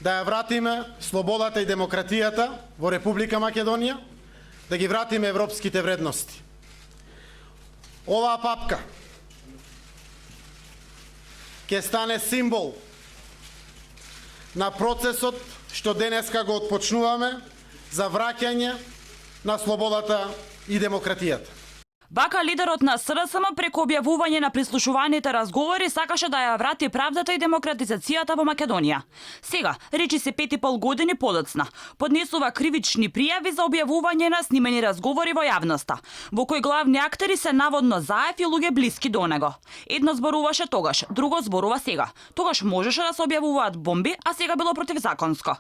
да ја вратиме слободата и демократијата во Република Македонија, да ги вратиме европските вредности. Оваа папка ќе стане символ на процесот што денеска го отпочнуваме за враќање на слободата и демократијата. Вака лидерот на СДСМ преку објавување на прислушуваните разговори сакаше да ја врати правдата и демократизацијата во Македонија. Сега, речи се 5,5 години подоцна, поднесува кривични пријави за објавување на снимени разговори во јавноста, во кои главни актери се наводно Заев и луѓе блиски до него. Едно зборуваше тогаш, друго зборува сега. Тогаш можеше да се објавуваат бомби, а сега било противзаконско.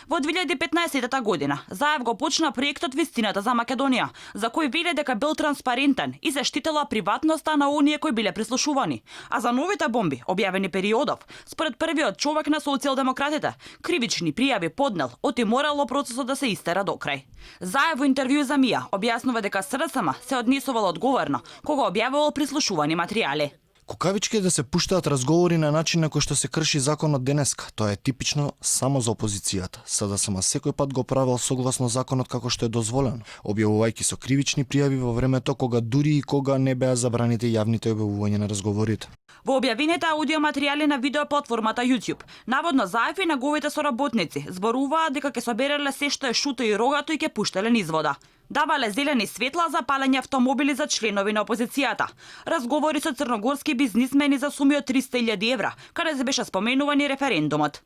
Во 2015 година Заев го почна проектот Вистината за Македонија, за кој вели дека бил транспарентен и заштитела приватноста на оние кои биле прислушувани. А за новите бомби, објавени периодов, според првиот човек на социјалдемократите, кривични пријави поднел, оти морало процесот да се истера до крај. Заев во интервју за МИА објаснува дека СДСМ се однесувал одговорно кога објавувал прислушувани материјали. Кукавички е да се пуштаат разговори на начин на кој што се крши законот денеска. Тоа е типично само за опозицијата. СДСМ секој пат го правил согласно законот како што е дозволено, објавувајќи со кривични пријави во времето кога дури и кога не беа забраните јавните објавување на разговорите. Во објавените аудиоматеријали на видеоплатформата YouTube, наводно Заев и неговите соработници зборуваат дека ќе собереле се што е шуто и рогато и ќе пуштеле низ вода. Давале зелени светла за палење автомобили за членови на опозицијата. Разговори со црногорски бизнисмени за суми од 300.000 евра, каде се беше споменуван и референдумот.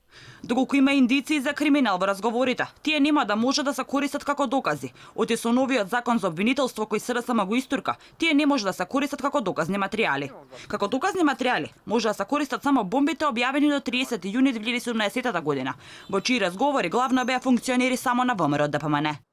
Доколку има индиции за криминал во разговорите, тие нема да може да се користат како докази. Оти со новиот закон за обвинителство кој СДСМ го истурка, тие не може да се користат како доказни материјали. Како доказни материјали може да се користат само бомбите објавени до 30 јуни 2017 година, во чии разговори главно беа функционери само на ВМРО ДПМН.